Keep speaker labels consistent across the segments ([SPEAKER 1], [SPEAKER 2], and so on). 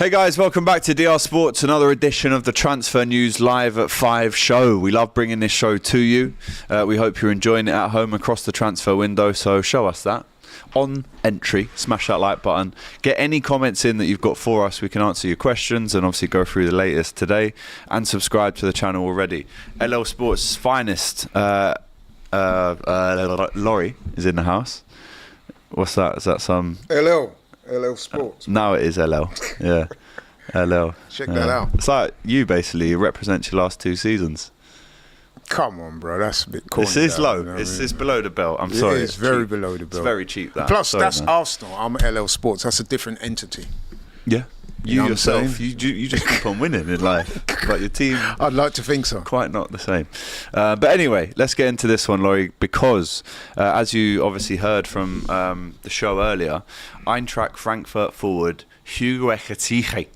[SPEAKER 1] Hey guys, welcome back to DR Sports, another edition of the Transfer News Live at 5 show. We love bringing this show to you. We hope you're enjoying it at home across the transfer window, so show us that. On entry, smash that like button. Get any comments in that you've got for us. We can answer your questions and obviously go through the latest today. And subscribe to the channel already. LL Sports' finest, Laurie is in the house. What's that? Is that some...
[SPEAKER 2] LL Sports.
[SPEAKER 1] Now it is LL. Yeah. LL.
[SPEAKER 2] Check that out.
[SPEAKER 1] It's like you basically. You represent your last 2 seasons.
[SPEAKER 2] Come on, bro. That's a bit corny.
[SPEAKER 1] This is low.
[SPEAKER 2] You know
[SPEAKER 1] It's below the belt. I'm sorry.
[SPEAKER 2] It's very
[SPEAKER 1] cheap.
[SPEAKER 2] below the belt.
[SPEAKER 1] It's very cheap, that.
[SPEAKER 2] Plus,
[SPEAKER 1] sorry,
[SPEAKER 2] that's
[SPEAKER 1] man.
[SPEAKER 2] Arsenal. I'm LL Sports. That's a different entity.
[SPEAKER 1] Yeah.
[SPEAKER 2] You know
[SPEAKER 1] yourself, you just keep on winning in life. Like your team.
[SPEAKER 2] I'd like to think so.
[SPEAKER 1] Quite not the same. But anyway, let's get into this one, Laurie, because as you obviously heard from the show earlier, Eintracht Frankfurt forward Hugo Ekitike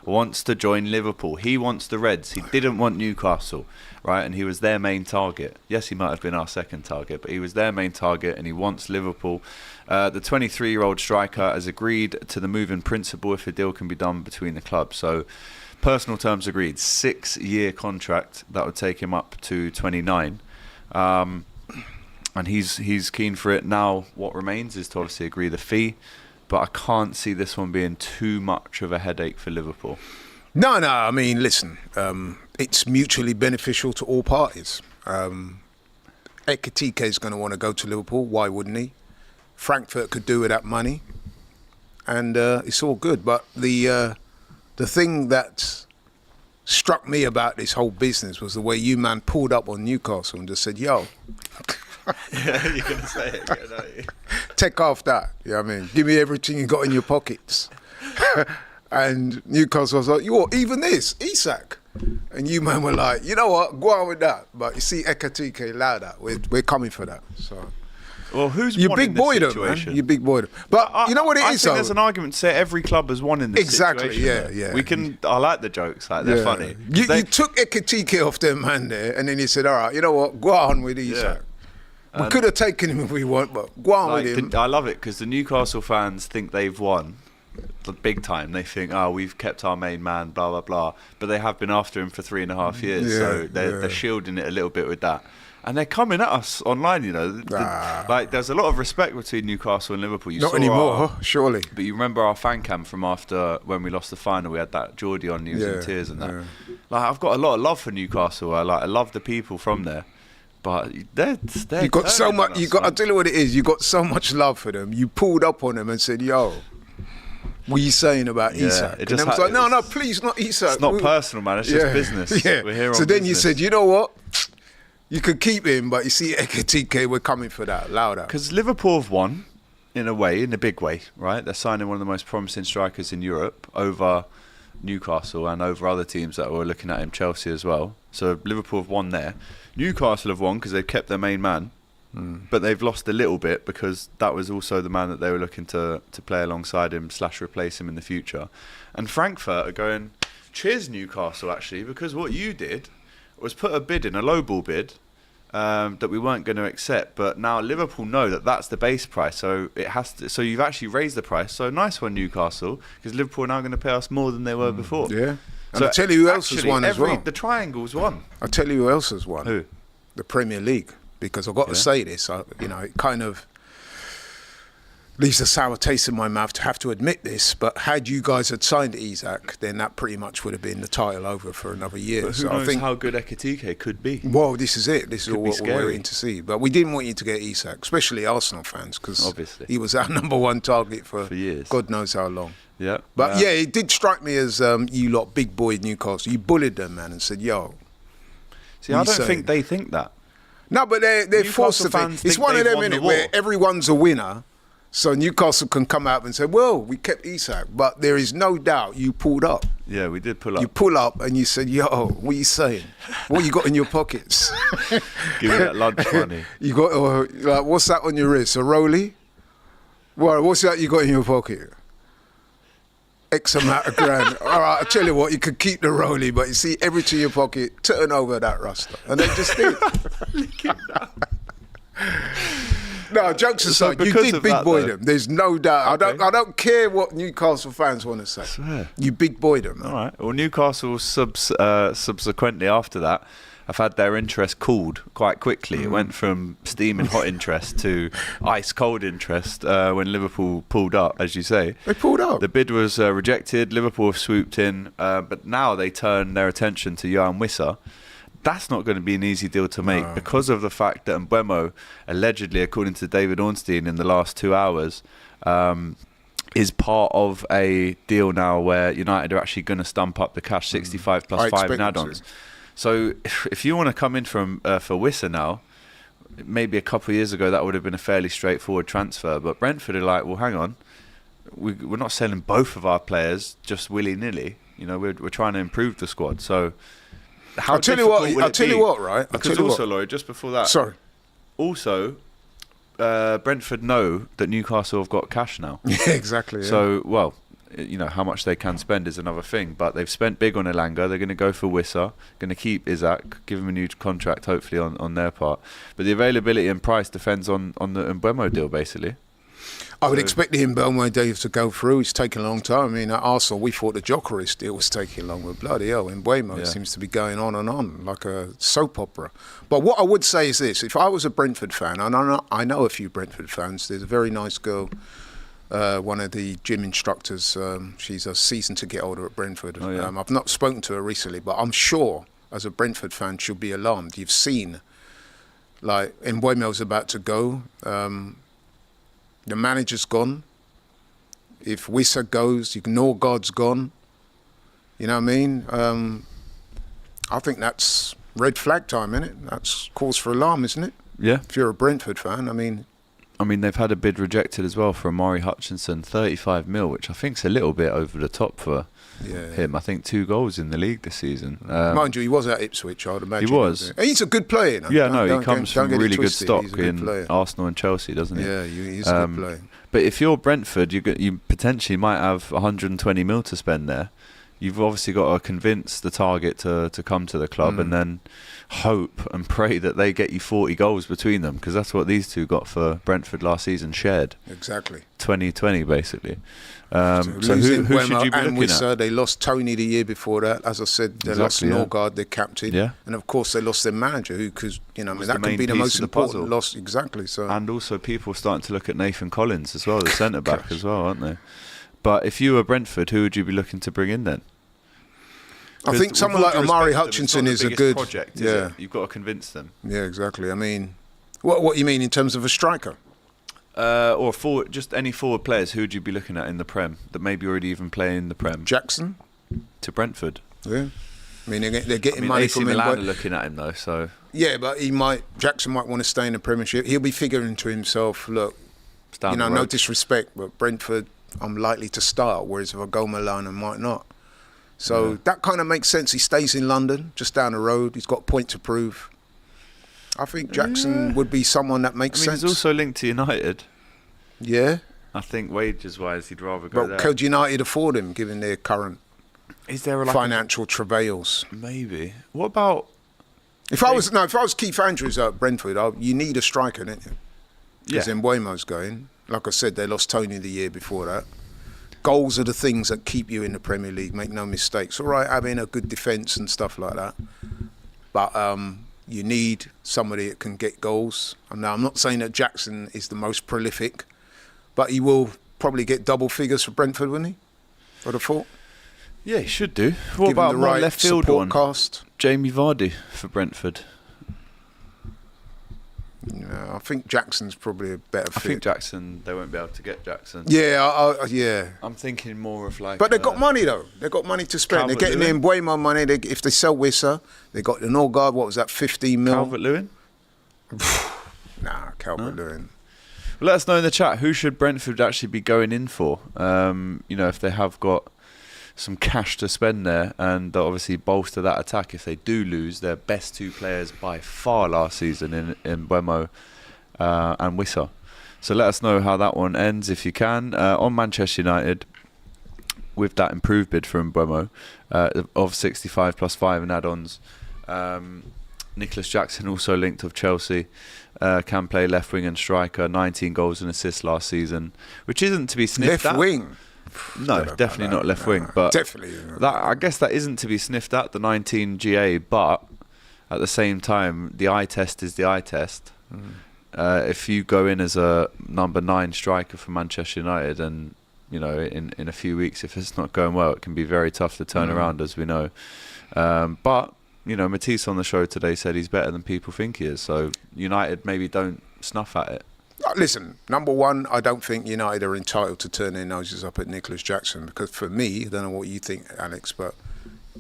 [SPEAKER 1] wants to join Liverpool. He wants the Reds. He didn't want Newcastle, right? And he was their main target. Yes, he might have been our second target, but he was their main target and he wants Liverpool. The 23-year-old striker has agreed to the move in principle if a deal can be done between the clubs. So, personal terms agreed. 6-year contract that would take him up to 29. And he's keen for it. Now, what remains is to obviously agree the fee. But I can't see this one being too much of a headache for Liverpool.
[SPEAKER 2] No. I mean, listen, it's mutually beneficial to all parties. Ekitike is going to want to go to Liverpool. Why wouldn't he? Frankfurt could do with that money, and it's all good. But the thing that struck me about this whole business was the way you man pulled up on Newcastle and just said, "Yo."
[SPEAKER 1] Yeah, you're going to say it again, aren't you?
[SPEAKER 2] Take off that. You know what I mean? Give me everything you got in your pockets. And Newcastle was like, even this, Isak. And you man were like, you know what, go on with that. But you see, Ekitike allowed that. We're coming for that. So.
[SPEAKER 1] Well, who's
[SPEAKER 2] you
[SPEAKER 1] won
[SPEAKER 2] big
[SPEAKER 1] in this
[SPEAKER 2] boy
[SPEAKER 1] situation?
[SPEAKER 2] Man. You big boy. But you know what it is,
[SPEAKER 1] I think there's an argument to say every club has won in this situation.
[SPEAKER 2] Exactly, yeah.
[SPEAKER 1] We can. I like the jokes, like they're funny.
[SPEAKER 2] You took Ekitike off their man there, and then you said, all right, you know what, go on with Isak. We could have taken him if we want, but go on with him.
[SPEAKER 1] I love it because the Newcastle fans think they've won big time. They think, we've kept our main man, blah, blah, blah. But they have been after him for 3.5 years, so they're shielding it a little bit with that. And they're coming at us online, you know. Like, there's a lot of respect between Newcastle and Liverpool.
[SPEAKER 2] Not anymore, surely.
[SPEAKER 1] But you remember our fan cam from after when we lost the final, we had that Geordie on, he was in tears and that. Yeah. Like, I've got a lot of love for Newcastle. I love the people from there. But they're
[SPEAKER 2] you got so much. I'll tell you what it is. You got so much love for them. You pulled up on them and said, "Yo, what are you saying about Isak?" And I was like, "No, please, not Isak.
[SPEAKER 1] It's not personal, man. It's just business.
[SPEAKER 2] Yeah.
[SPEAKER 1] We're here on
[SPEAKER 2] so then
[SPEAKER 1] business.
[SPEAKER 2] You said, "You know what? You could keep him, but you see, Ekitike, we're coming for that, louder."
[SPEAKER 1] Because Liverpool have won in a way, in a big way, right? They're signing one of the most promising strikers in Europe over Newcastle and over other teams that were looking at him, Chelsea as well. So Liverpool have won there. Newcastle have won because they've kept their main man, but they've lost a little bit because that was also the man that they were looking to play alongside him / replace him in the future. And Frankfurt are going, cheers Newcastle actually, because what you did was put a bid in, a lowball bid, that we weren't going to accept. But now Liverpool know that that's the base price, so it has to. So you've actually raised the price. So nice one, Newcastle, because Liverpool are now going to pay us more than they were before.
[SPEAKER 2] Yeah. And I'll tell you who else has won as well.
[SPEAKER 1] The triangle's won.
[SPEAKER 2] I'll tell you who else has won.
[SPEAKER 1] Who?
[SPEAKER 2] The Premier League. Because I've got to say this, it kind of leaves a sour taste in my mouth to have to admit this, but had you guys had signed Isak, then that pretty much would have been the title over for another year.
[SPEAKER 1] But who knows how good Ekitike could be?
[SPEAKER 2] Well, this is it. This is what we're waiting to see. But we didn't want you to get Isak, especially Arsenal fans, because he was our number one target for
[SPEAKER 1] years.
[SPEAKER 2] God knows how long.
[SPEAKER 1] Yeah.
[SPEAKER 2] But it did strike me as you lot big boy Newcastle. You bullied them, man, and said, "Yo."
[SPEAKER 1] See, I don't think they think that.
[SPEAKER 2] No, but they're forced to think. It's one of them, innit, where everyone's a winner. So Newcastle can come out and say, well, we kept Isak, but there is no doubt you pulled up.
[SPEAKER 1] Yeah, we did pull up.
[SPEAKER 2] You pull up and you said, yo, what are you saying? What you got in your pockets?
[SPEAKER 1] Give me that lunch money.
[SPEAKER 2] You got, like, what's that on your wrist? A rollie? Well, what's that you got in your pocket? X amount of grand. All right, I'll tell you what, you could keep the rollie, but you see everything in your pocket, turn over that rasta. And they just did. No, jokes aside, you
[SPEAKER 1] because
[SPEAKER 2] did
[SPEAKER 1] of
[SPEAKER 2] big
[SPEAKER 1] that,
[SPEAKER 2] boy
[SPEAKER 1] though-
[SPEAKER 2] them. There's no doubt.
[SPEAKER 1] Okay.
[SPEAKER 2] I don't care what Newcastle fans want to say.
[SPEAKER 1] swear.
[SPEAKER 2] You big boyed them. Man.
[SPEAKER 1] All right. Well, Newcastle subsequently after that have had their interest cooled quite quickly. It went from steaming hot interest to ice cold interest when Liverpool pulled up, as you say.
[SPEAKER 2] They pulled up.
[SPEAKER 1] The bid was rejected. Liverpool have swooped in, but now they turn their attention to Johan Wissa. That's not going to be an easy deal to make because of the fact that Mbeumo, allegedly, according to David Ornstein in the last 2 hours, is part of a deal now where United are actually going to stump up the cash 65 plus 5 in add-ons. So if you want to come in from for Wissa now, maybe a couple of years ago that would have been a fairly straightforward transfer. But Brentford are like, well, hang on, we're not selling both of our players just willy-nilly. We're trying to improve the squad. So how
[SPEAKER 2] I'll tell you what, right?
[SPEAKER 1] Because also, Lloyd, just before that,
[SPEAKER 2] sorry.
[SPEAKER 1] Also, Brentford know that Newcastle have got cash now.
[SPEAKER 2] Yeah, exactly. Yeah.
[SPEAKER 1] So, well, how much they can spend is another thing. But they've spent big on Elanga. They're going to go for Wissa. Going to keep Isaac, give him a new contract, hopefully, on their part. But the availability and price depends on the Mbeumo deal, basically.
[SPEAKER 2] I would expect the Mbeumo deal to go through. It's taken a long time. I mean, at Arsenal, we thought the Jokeris deal was taking long. With bloody hell, Mbeumo seems to be going on and on like a soap opera. But what I would say is this: if I was a Brentford fan, and I know a few Brentford fans, there's a very nice girl, one of the gym instructors. She's a season ticket holder at Brentford.
[SPEAKER 1] Oh, yeah.
[SPEAKER 2] I've not spoken to her recently, but I'm sure, as a Brentford fan, she'll be alarmed. You've seen, like, Mbeumo's about to go. The manager's gone. If Wissa goes, Norgard's gone. You know what I mean? I think that's red flag time, isn't it? That's cause for alarm, isn't it?
[SPEAKER 1] Yeah.
[SPEAKER 2] If you're a Brentford fan, I mean,
[SPEAKER 1] they've had a bid rejected as well for Amari Hutchinson, 35 mil, which I think's a little bit over the top for him. I think 2 goals in the league this season.
[SPEAKER 2] mind you, he was at Ipswich, I'd imagine.
[SPEAKER 1] He was.
[SPEAKER 2] He's a good player.
[SPEAKER 1] Yeah, he comes from really good
[SPEAKER 2] twisted.
[SPEAKER 1] stock
[SPEAKER 2] He's a good
[SPEAKER 1] in
[SPEAKER 2] player.
[SPEAKER 1] Arsenal and Chelsea, doesn't he?
[SPEAKER 2] Yeah, he's a good player.
[SPEAKER 1] But if you're Brentford, you potentially might have 120 mil to spend there. You've obviously got to convince the target to come to the club and then hope and pray that they get you 40 goals between them, because that's what these two got for Brentford last season, shared.
[SPEAKER 2] Exactly.
[SPEAKER 1] 2020, basically. So who
[SPEAKER 2] Losing
[SPEAKER 1] should you be
[SPEAKER 2] Mbeumo and
[SPEAKER 1] looking
[SPEAKER 2] Wissa,
[SPEAKER 1] at?
[SPEAKER 2] They lost Tony the year before that. As I said, they lost Norgard, their captain.
[SPEAKER 1] Yeah.
[SPEAKER 2] And of course, they lost their manager, who could,
[SPEAKER 1] Was
[SPEAKER 2] that
[SPEAKER 1] the
[SPEAKER 2] could
[SPEAKER 1] main
[SPEAKER 2] be the
[SPEAKER 1] piece
[SPEAKER 2] most
[SPEAKER 1] of the
[SPEAKER 2] important
[SPEAKER 1] puzzle.
[SPEAKER 2] loss. Exactly. So.
[SPEAKER 1] And also people starting to look at Nathan Collins as well, the centre-back as well, aren't they? But if you were Brentford, who would you be looking to bring in then?
[SPEAKER 2] I think someone like Amari Hutchinson is a good
[SPEAKER 1] project.
[SPEAKER 2] Yeah,
[SPEAKER 1] You've got to convince them.
[SPEAKER 2] yeah, exactly. I mean, what you mean in terms of a striker?
[SPEAKER 1] Or forward, just any forward players. Who would you be looking at in the Prem that maybe already even play in the Prem?
[SPEAKER 2] Jackson.
[SPEAKER 1] To Brentford.
[SPEAKER 2] Yeah. I mean, they're getting money
[SPEAKER 1] AC
[SPEAKER 2] from him.
[SPEAKER 1] Milan are looking at him though, so
[SPEAKER 2] Yeah, but Jackson might want to stay in the Premiership. He'll be figuring to himself, look, no disrespect, but Brentford, I'm likely to start, whereas if I go Milan, I might not. So that kind of makes sense. He stays in London, just down the road. He's got a point to prove. I think Jackson would be someone that makes sense.
[SPEAKER 1] He's also linked to United.
[SPEAKER 2] Yeah.
[SPEAKER 1] I think wages-wise, he'd rather go there.
[SPEAKER 2] But could United afford him, given their current
[SPEAKER 1] Is there
[SPEAKER 2] financial travails?
[SPEAKER 1] Maybe. What about...
[SPEAKER 2] If I was Keith Andrews at Brentford, you need a striker, don't you? Because Mbeumo's going. Like I said, they lost Tony the year before that. Goals are the things that keep you in the Premier League. Make no mistakes. All right, having a good defence and stuff like that, but you need somebody that can get goals. And now I'm not saying that Jackson is the most prolific, but he will probably get double figures for Brentford, wouldn't he? I'd have thought.
[SPEAKER 1] Yeah, he should do. What
[SPEAKER 2] Given
[SPEAKER 1] about
[SPEAKER 2] the
[SPEAKER 1] more
[SPEAKER 2] right
[SPEAKER 1] left field
[SPEAKER 2] support
[SPEAKER 1] one?
[SPEAKER 2] cast?
[SPEAKER 1] Jamie Vardy for Brentford.
[SPEAKER 2] Yeah, I think Jackson's probably a better fit.
[SPEAKER 1] I think Jackson, they won't be able to get Jackson.
[SPEAKER 2] Yeah, yeah.
[SPEAKER 1] I'm thinking more of like...
[SPEAKER 2] But they've got money, though. They've got money to spend. They're getting the Mbeumo money. If they sell Wissa, they got the Norgard, what was that, 15 mil?
[SPEAKER 1] Calvert-Lewin?
[SPEAKER 2] Nah, Calvert-Lewin.
[SPEAKER 1] Well, let us know in the chat, who should Brentford actually be going in for? If they have got some cash to spend there and obviously bolster that attack if they do lose their best 2 players by far last season in Mbeumo and Wissa. So let us know how that one ends if you can. On Manchester United, with that improved bid for Mbeumo of 65 plus 5 in add-ons, Nicholas Jackson also linked with Chelsea. Can play left wing and striker. 19 goals and assists last season, which isn't to be sniffed at.
[SPEAKER 2] Left wing.
[SPEAKER 1] No, definitely not left wing. But
[SPEAKER 2] definitely.
[SPEAKER 1] I guess that isn't to be sniffed at, the 19 GA. But at the same time, the eye test is the eye test. If you go in as a number 9 striker for Manchester United, and in a few weeks, if it's not going well, it can be very tough to turn around, as we know. But Matisse on the show today said he's better than people think he is. So United maybe don't snuff at it.
[SPEAKER 2] Listen, number one, I don't think United are entitled to turn their noses up at Nicholas Jackson, because for me, I don't know what you think, Alex, but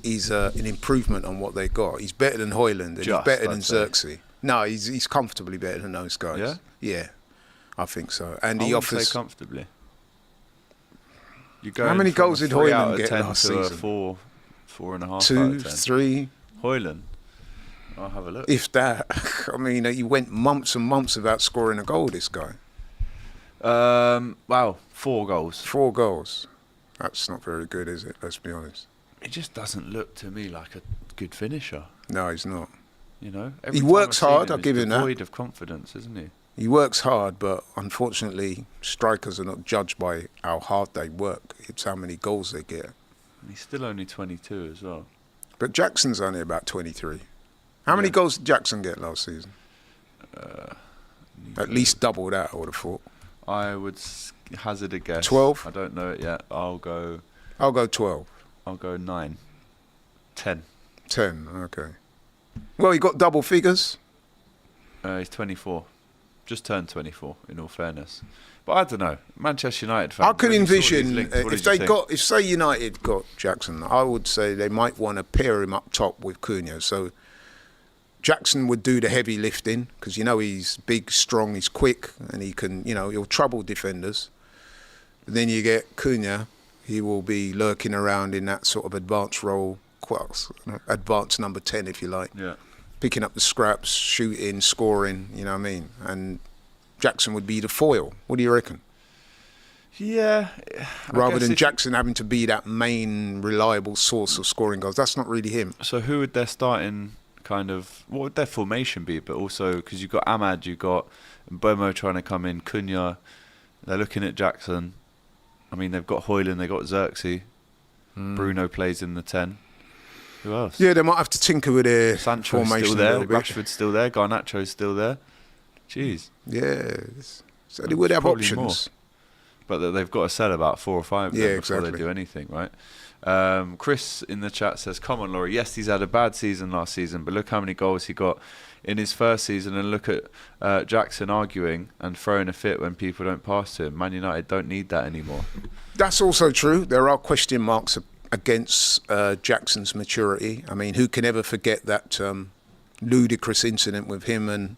[SPEAKER 2] he's an improvement on what they got. He's better than Højlund, and he's better than Xerxes. No, he's comfortably better than those guys.
[SPEAKER 1] Yeah?
[SPEAKER 2] Yeah, I think so. And
[SPEAKER 1] I
[SPEAKER 2] he
[SPEAKER 1] wouldn't
[SPEAKER 2] offers...
[SPEAKER 1] say comfortably.
[SPEAKER 2] How many goals did Højlund get last season?
[SPEAKER 1] 4.5 out
[SPEAKER 2] 2,
[SPEAKER 1] of 10.
[SPEAKER 2] 3...
[SPEAKER 1] Højlund. I'll have a look.
[SPEAKER 2] If that. I mean, he went months and months without scoring a goal, this guy.
[SPEAKER 1] Wow, 4 goals.
[SPEAKER 2] 4 goals. That's not very good, is it? Let's be honest.
[SPEAKER 1] It just doesn't look to me like a good finisher.
[SPEAKER 2] No, he's not.
[SPEAKER 1] Every
[SPEAKER 2] He
[SPEAKER 1] time
[SPEAKER 2] works
[SPEAKER 1] I've seen
[SPEAKER 2] hard,
[SPEAKER 1] him,
[SPEAKER 2] I'll give
[SPEAKER 1] he's
[SPEAKER 2] him that.
[SPEAKER 1] devoid of confidence, isn't he?
[SPEAKER 2] He works hard, but unfortunately, strikers are not judged by how hard they work. It's how many goals they get.
[SPEAKER 1] And he's still only 22 as well.
[SPEAKER 2] But Jackson's only about 23. How many goals did Jackson get last season? At least double that, I would have thought.
[SPEAKER 1] I would hazard a guess.
[SPEAKER 2] 12?
[SPEAKER 1] I don't know it yet. I'll go
[SPEAKER 2] 12.
[SPEAKER 1] I'll go 9. 10.
[SPEAKER 2] 10, okay. Well, he got double figures.
[SPEAKER 1] He's 24. Just turned 24, in all fairness. But I don't know. Manchester United fans.
[SPEAKER 2] I could
[SPEAKER 1] when you saw these
[SPEAKER 2] envision,
[SPEAKER 1] links, what
[SPEAKER 2] if
[SPEAKER 1] did you think?
[SPEAKER 2] if say United got Jackson, I would say they might want to pair him up top with Cunha. So Jackson would do the heavy lifting, because he's big, strong, he's quick, and he can, he'll trouble defenders. And then you get Cunha, he will be lurking around in that sort of advanced role, advanced number 10, if you like.
[SPEAKER 1] Yeah.
[SPEAKER 2] Picking up the scraps, shooting, scoring, you know what I mean? And Jackson would be the foil. What do you reckon?
[SPEAKER 1] Yeah.
[SPEAKER 2] Rather than Jackson having to be that main reliable source of scoring goals. That's not really him.
[SPEAKER 1] So who would their starting what would their formation be? But also, because you've got Ahmad, you've got Mbeumo trying to come in, Cunha, they're looking at Jackson. I mean, they've got Højlund, they've got Xerxes. Bruno plays in the 10. Who else?
[SPEAKER 2] Yeah, they might have to tinker with their
[SPEAKER 1] Sancho's
[SPEAKER 2] formation
[SPEAKER 1] still there,
[SPEAKER 2] a little bit.
[SPEAKER 1] Rashford's still there, Garnacho's still there. Jeez.
[SPEAKER 2] Yeah, so they would have
[SPEAKER 1] Probably
[SPEAKER 2] options.
[SPEAKER 1] More. But they've got to sell about 4 or 5 before
[SPEAKER 2] exactly.
[SPEAKER 1] they do anything, right? Chris in the chat says, come on, Laurie. Yes, he's had a bad season last season, but look how many goals he got in his first season, and look at Jackson arguing and throwing a fit when people don't pass to him. Man United don't need that anymore.
[SPEAKER 2] That's also true. There are question marks against Jackson's maturity. I mean, who can ever forget that ludicrous incident with him and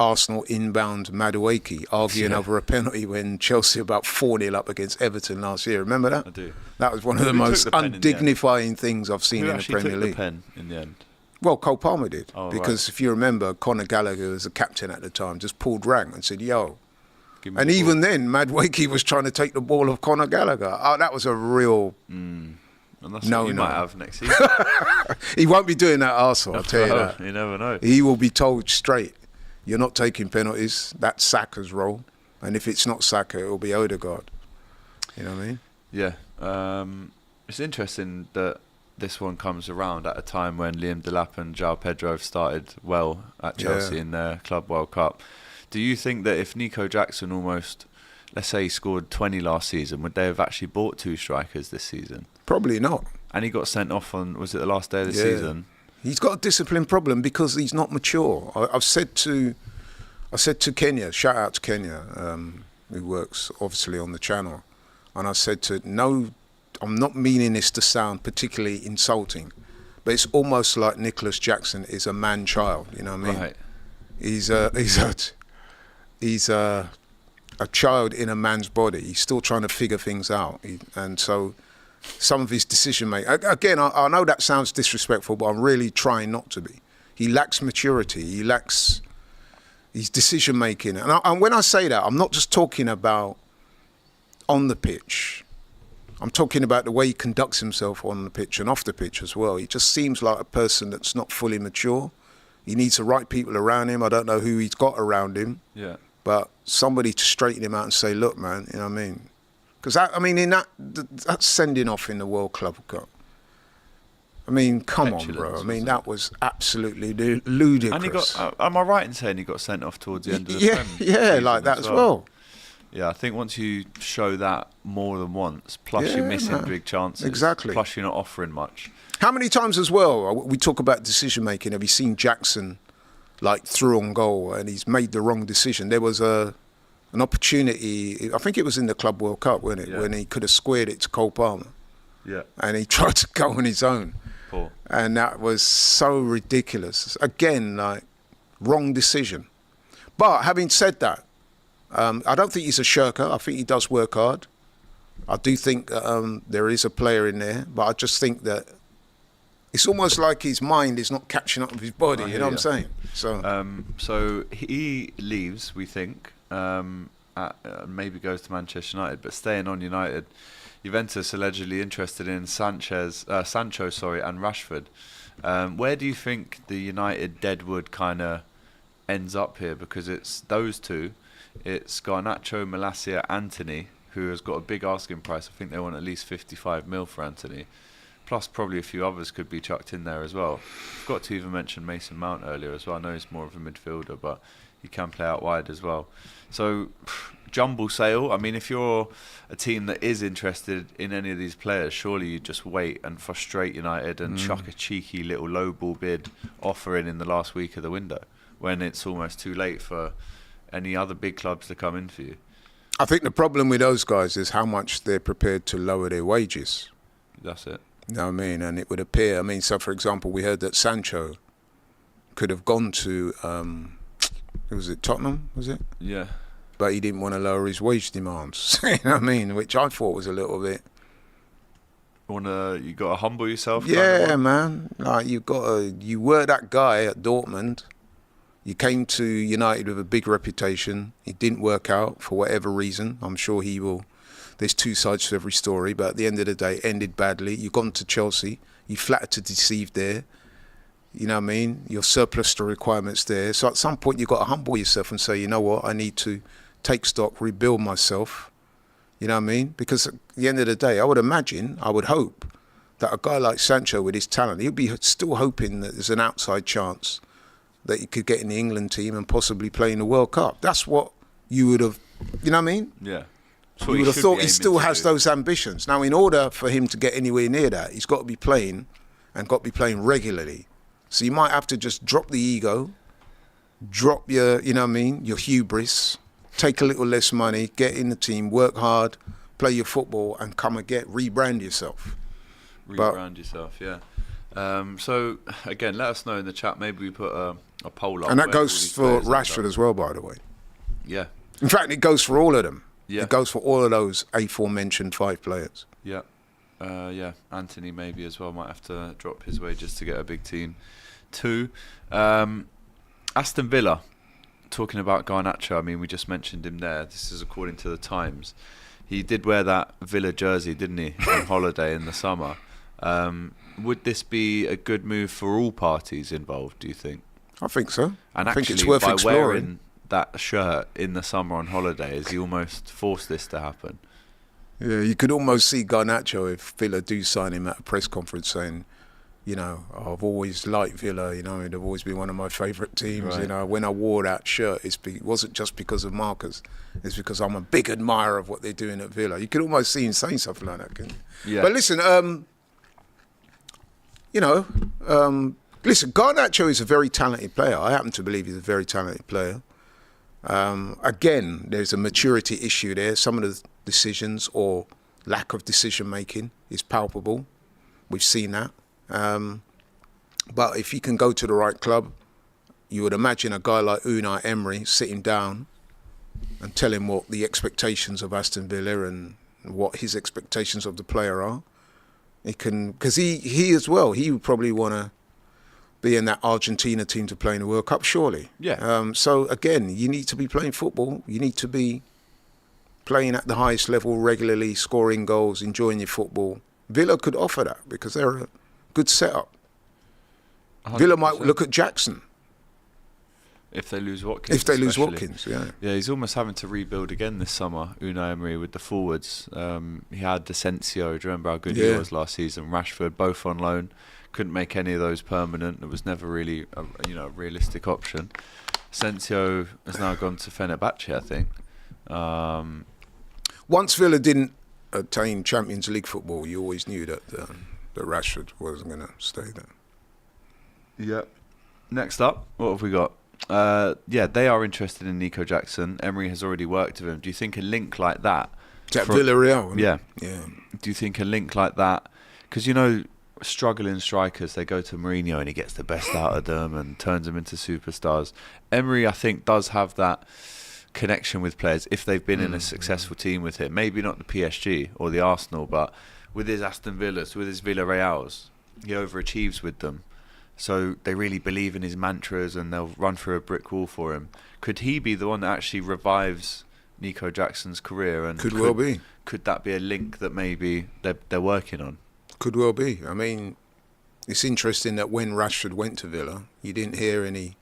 [SPEAKER 2] Arsenal inbound Madueke arguing over a penalty when Chelsea about 4-0 up against Everton last year. Remember that?
[SPEAKER 1] I do.
[SPEAKER 2] That was one of the most undignifying things I've seen in the Premier League.
[SPEAKER 1] Who actually took the pen in the end?
[SPEAKER 2] Well, Cole Palmer did.
[SPEAKER 1] Oh,
[SPEAKER 2] because
[SPEAKER 1] right.
[SPEAKER 2] if you remember, Conor Gallagher, who was the captain at the time, just pulled rank and said, yo.
[SPEAKER 1] Give me
[SPEAKER 2] And
[SPEAKER 1] the
[SPEAKER 2] even
[SPEAKER 1] ball.
[SPEAKER 2] then, Madueke was trying to take the ball of Conor Gallagher. Oh, that was a real...
[SPEAKER 1] And that's
[SPEAKER 2] No,
[SPEAKER 1] what you
[SPEAKER 2] no.
[SPEAKER 1] might have next season.
[SPEAKER 2] He won't be doing that, Arsenal, I'll tell you that.
[SPEAKER 1] You never know.
[SPEAKER 2] He will be told straight, you're not taking penalties. That's Saka's role. And if it's not Saka, it'll be Odegaard. You know what I mean?
[SPEAKER 1] Yeah. It's interesting that this one comes around at a time when Liam Delap and João Pedro have started well at Chelsea in their Club World Cup. Do you think that if Nico Jackson almost, let's say he scored 20 last season, would they have actually bought 2 strikers this season?
[SPEAKER 2] Probably not.
[SPEAKER 1] And he got sent off on, was it the last day of the season?
[SPEAKER 2] He's got a discipline problem because he's not mature. I've said to Kenya, shout out to Kenya, who works obviously on the channel, and I said I'm not meaning this to sound particularly insulting, but it's almost like Nicholas Jackson is a man-child. You know what I mean?
[SPEAKER 1] Right.
[SPEAKER 2] He's a child in a man's body. He's still trying to figure things out, and so some of his decision making. Again, I know that sounds disrespectful, but I'm really trying not to be. He lacks maturity. He lacks his decision making. And when I say that, I'm not just talking about on the pitch. I'm talking about the way he conducts himself on the pitch and off the pitch as well. He just seems like a person that's not fully mature. He needs the right people around him. I don't know who he's got around him.
[SPEAKER 1] Yeah.
[SPEAKER 2] But somebody to straighten him out and say, look, man, you know what I mean? Because, that's sending off in the World Club Cup. I mean, come on, bro. I mean, that was absolutely ludicrous.
[SPEAKER 1] And he got, am I right in saying he got sent off towards the end of the
[SPEAKER 2] Yeah, like that as well.
[SPEAKER 1] Yeah, I think once you show that more than once, plus you're missing big chances,
[SPEAKER 2] exactly.
[SPEAKER 1] plus you're not offering much.
[SPEAKER 2] How many times as well, we talk about decision making, have you seen Jackson like through on goal and he's made the wrong decision? There was an opportunity, I think it was in the Club World Cup, wasn't it, when he could have squared it to Cole Palmer.
[SPEAKER 1] Yeah.
[SPEAKER 2] And he tried to go on his own.
[SPEAKER 1] Poor.
[SPEAKER 2] And that was so ridiculous. Again, like, wrong decision. But having said that, I don't think he's a shirker. I think he does work hard. I do think there is a player in there, but I just think that it's almost like his mind is not catching up with his body. You know what I'm saying?
[SPEAKER 1] So he leaves, we think, maybe goes to Manchester United, but staying on United. Juventus allegedly interested in Sancho, and Rashford. Where do you think the United deadwood kind of ends up here? Because it's those two. It's Garnacho, Malacia, Anthony, who has got a big asking price. I think they want at least 55 mil for Anthony. Plus probably a few others could be chucked in there as well. Forgot to even mention Mason Mount earlier as well. I know he's more of a midfielder, but he can play out wide as well. So, jumble sale. I mean, if you're a team that is interested in any of these players, surely you just wait and frustrate United and chuck a cheeky little low ball bid offer in the last week of the window when it's almost too late for any other big clubs to come in for you.
[SPEAKER 2] I think the problem with those guys is how much they're prepared to lower their wages.
[SPEAKER 1] That's it.
[SPEAKER 2] You know what I mean? And it would appear, so for example, we heard that Sancho could have gone to, was it Tottenham, was it?
[SPEAKER 1] Yeah.
[SPEAKER 2] But he didn't want to lower his wage demands. You know what I mean? Which I thought was a little bit...
[SPEAKER 1] You got to humble yourself?
[SPEAKER 2] Yeah, man. Like, you were that guy at Dortmund. You came to United with a big reputation. It didn't work out for whatever reason. I'm sure he will. There's two sides to every story, but at the end of the day, it ended badly. You've gone to Chelsea. You flattered to deceive there. You know what I mean? You're surplus to requirements there. So at some point, you've got to humble yourself and say, you know what? I need to take stock, rebuild myself. You know what I mean? Because at the end of the day, I would hope that a guy like Sancho with his talent, he'll be still hoping that there's an outside chance that he could get in the England team and possibly play in the World Cup. That's what you would have, you know what I mean?
[SPEAKER 1] Yeah.
[SPEAKER 2] You would have thought he still has those ambitions. Now, in order for him to get anywhere near that, he's got to be playing and got to be playing regularly. So you might have to just drop the ego, drop your, you know what I mean, your hubris, take a little less money, get in the team, work hard, play your football, and come and rebrand yourself.
[SPEAKER 1] Yourself, yeah. So, again, let us know in the chat. Maybe we put a poll up.
[SPEAKER 2] And that goes for Rashford as well, by the way.
[SPEAKER 1] Yeah.
[SPEAKER 2] In fact, it goes for all of them.
[SPEAKER 1] Yeah.
[SPEAKER 2] It goes for all of those aforementioned 5 players.
[SPEAKER 1] Yeah. Anthony maybe as well might have to drop his wages to get a big team too. Aston Villa, talking about Garnacho, I mean, we just mentioned him there. This is according to the Times. He did wear that Villa jersey, didn't he, on holiday in the summer. Would this be a good move for all parties involved, do you think?
[SPEAKER 2] I think so.
[SPEAKER 1] And
[SPEAKER 2] I think
[SPEAKER 1] actually,
[SPEAKER 2] it's worth
[SPEAKER 1] by
[SPEAKER 2] exploring.
[SPEAKER 1] wearing that shirt in the summer on holiday, has he almost forced this to happen?
[SPEAKER 2] Yeah, you could almost see Garnacho, if Villa do sign him, at a press conference saying, you know, I've always liked Villa, you know, they've always been one of my favourite teams. Right. You know, when I wore that shirt, it wasn't just because of Marcus, it's because I'm a big admirer of what they're doing at Villa. You could almost see him saying something like that, couldn't you?
[SPEAKER 1] Yeah.
[SPEAKER 2] But listen, Garnacho is a very talented player. I happen to believe he's a very talented player. Again, there's a maturity issue there. Some of the decisions or lack of decision making is palpable. We've seen that. But if he can go to the right club, you would imagine a guy like Unai Emery sitting down and tell him what the expectations of Aston Villa and what his expectations of the player are. He can, because he as well, he would probably want to be in that Argentina team to play in the World Cup, surely.
[SPEAKER 1] Yeah.
[SPEAKER 2] So again, you need to be playing football. You need to be playing at the highest level regularly, scoring goals, enjoying your football. Villa could offer that because they're a good setup. 100%. Villa might look at Jackson.
[SPEAKER 1] If they lose Watkins.
[SPEAKER 2] If they lose
[SPEAKER 1] especially.
[SPEAKER 2] Watkins, yeah.
[SPEAKER 1] Yeah, he's almost having to rebuild again this summer, Unai Emery, with the forwards. He had Asensio, do you remember how good he was last season? Rashford, both on loan. Couldn't make any of those permanent. It was never really a realistic option. Asensio has now gone to Fenerbahce, I think.
[SPEAKER 2] Once Villa didn't attain Champions League football, you always knew that Rashford wasn't going to stay there.
[SPEAKER 1] Yep. Next up, what have we got? They are interested in Nico Jackson. Emery has already worked with him. Do you think a link like that...
[SPEAKER 2] Is that Villarreal?
[SPEAKER 1] Yeah.
[SPEAKER 2] Yeah.
[SPEAKER 1] Do you think a link like that... Because, struggling strikers, they go to Mourinho and he gets the best out of them and turns them into superstars. Emery, I think, does have that connection with players if they've been in a successful team with him. Maybe not the PSG or the Arsenal, but with his Aston Villas, with his Villarreals, he overachieves with them. So they really believe in his mantras and they'll run through a brick wall for him. Could he be the one that actually revives Nico Jackson's career? And
[SPEAKER 2] could well be.
[SPEAKER 1] Could that be a link that maybe they're working on?
[SPEAKER 2] Could well be. I mean, it's interesting that when Rashford went to Villa, you didn't hear any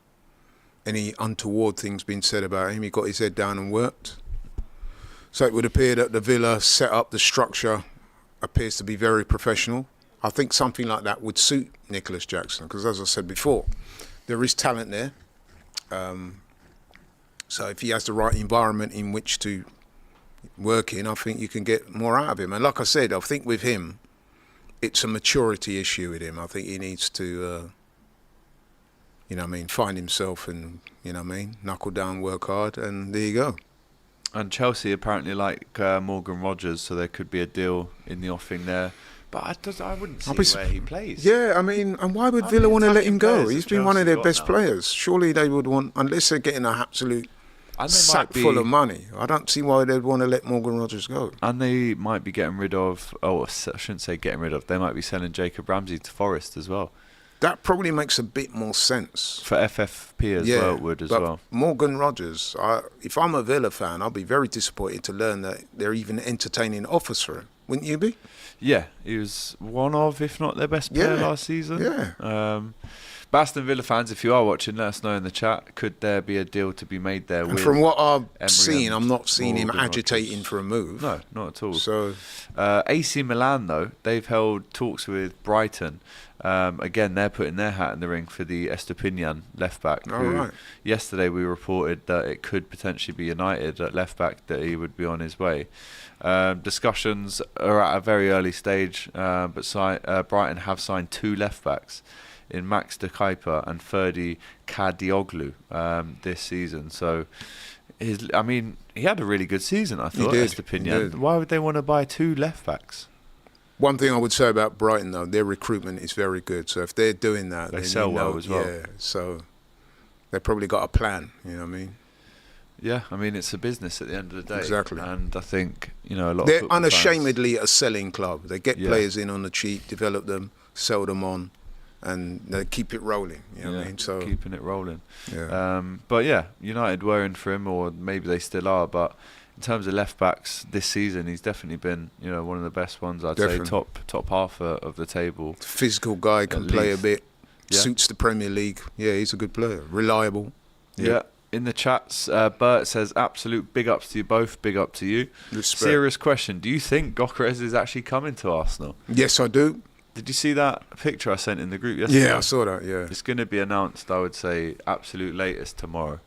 [SPEAKER 2] untoward things being said about him. He got his head down and worked. So it would appear that the Villa set up, the structure appears to be very professional. I think something like that would suit Nicholas Jackson because, as I said before, there is talent there. So if he has the right environment in which to work in, I think you can get more out of him. And like I said, I think with him, it's a maturity issue with him. I think he needs to, find himself and, knuckle down, work hard, and there you go.
[SPEAKER 1] And Chelsea apparently like Morgan Rogers, so there could be a deal in the offing there. But I wouldn't see where he plays.
[SPEAKER 2] Yeah, and why would Villa want to let him go? He's been one of their best players. Surely they would want, unless they're getting an absolute sack full of money. I don't see why they'd want to let Morgan Rogers go. And
[SPEAKER 1] they might be getting rid of, I shouldn't say getting rid of, they might be selling Jacob Ramsey to Forest as well.
[SPEAKER 2] That probably makes a bit more sense.
[SPEAKER 1] For FFP as well, it would as well.
[SPEAKER 2] Morgan Rogers, if I'm a Villa fan, I'll be very disappointed to learn that they're even entertaining offers for him. Wouldn't you be?
[SPEAKER 1] Yeah, he was one of, if not their best player last season.
[SPEAKER 2] Yeah.
[SPEAKER 1] But Aston Villa fans, if you are watching, let us know in the chat. Could there be a deal to be made there?
[SPEAKER 2] And from what I've seen, I'm not seeing him agitating for a move.
[SPEAKER 1] No, not at all.
[SPEAKER 2] So,
[SPEAKER 1] AC Milan, though, they've held talks with Brighton. Again, they're putting their hat in the ring for the Estepinian left-back. Yesterday we reported that it could potentially be United at left-back, that he would be on his way. Discussions are at a very early stage, but Brighton have signed 2 left-backs in Max de Kuiper and Ferdi Kadioglu this season. So, he had a really good season, I thought, Estepinian. Why would they want to buy 2 left-backs?
[SPEAKER 2] One thing I would say about Brighton, though, their recruitment is very good. So if they're doing that,
[SPEAKER 1] they sell well as well.
[SPEAKER 2] Yeah, so they've probably got a plan, you know what I mean?
[SPEAKER 1] Yeah, it's a business at the end of the day.
[SPEAKER 2] Exactly.
[SPEAKER 1] And I think, a lot
[SPEAKER 2] they're
[SPEAKER 1] of
[SPEAKER 2] unashamedly a selling club. They get players in on the cheap, develop them, sell them on, and they keep it rolling, you know what I mean? So
[SPEAKER 1] keeping it rolling.
[SPEAKER 2] Yeah.
[SPEAKER 1] But United were in for him, or maybe they still are, but in terms of left backs this season, he's definitely been, one of the best ones. I'd say top half of the table.
[SPEAKER 2] Physical guy, can play a bit, suits the Premier League. Yeah, he's a good player, reliable.
[SPEAKER 1] Yeah. In the chats, Bert says, absolute big ups to you both, big up to you.
[SPEAKER 2] Respect.
[SPEAKER 1] Serious question, do you think Gyökeres is actually coming to Arsenal?
[SPEAKER 2] Yes, I do.
[SPEAKER 1] Did you see that picture I sent in the group yesterday?
[SPEAKER 2] Yeah, I saw that, yeah.
[SPEAKER 1] It's going to be announced, I would say, absolute latest tomorrow.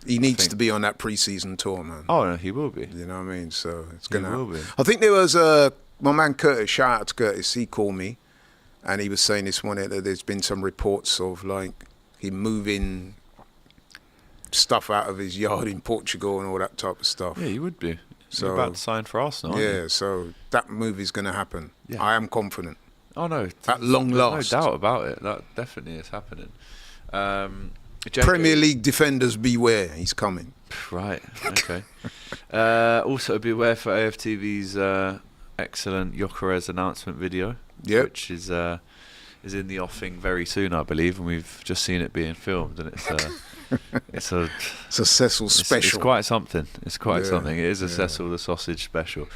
[SPEAKER 2] He needs to be on that pre-season tour, man.
[SPEAKER 1] Oh, no, he will be.
[SPEAKER 2] You know what I mean? So it's going to
[SPEAKER 1] happen.
[SPEAKER 2] I think there was my man Curtis, shout out to Curtis, he called me and he was saying this morning that there's been some reports of like him moving stuff out of his yard in Portugal and all that type of stuff.
[SPEAKER 1] Yeah, he would be. So you're about to sign for Arsenal, aren't you?
[SPEAKER 2] So that move is going to happen. Yeah. I am confident.
[SPEAKER 1] Oh, no.
[SPEAKER 2] At long last.
[SPEAKER 1] No doubt about it. That definitely is happening.
[SPEAKER 2] Premier League defenders beware, he's coming.
[SPEAKER 1] Right, okay. Also beware for AFTV's excellent Gyökeres announcement video, which is in the offing very soon, I believe, and we've just seen it being filmed, and it's a
[SPEAKER 2] Cecil special.
[SPEAKER 1] It's quite something. It's quite something. It is a Cecil the Sausage special.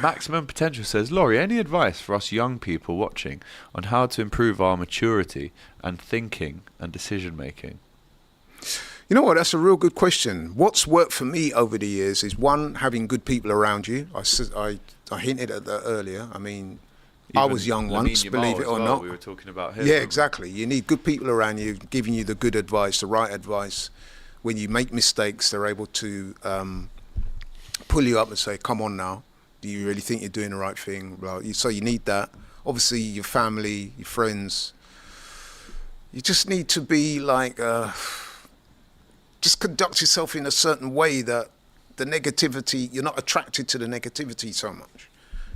[SPEAKER 1] Maximum Potential says, Laurie, any advice for us young people watching on how to improve our maturity and thinking and decision making?
[SPEAKER 2] You know what? That's a real good question. What's worked for me over the years is, one, having good people around you. I hinted at that earlier. I mean, I was young once, believe it or not.
[SPEAKER 1] We were talking about him.
[SPEAKER 2] Yeah, exactly. You need good people around you, giving you the good advice, the right advice. When you make mistakes, they're able to pull you up and say, come on now, do you really think you're doing the right thing? So you need that. Obviously, your family, your friends. You just need to be like, just conduct yourself in a certain way that the negativity, you're not attracted to the negativity so much.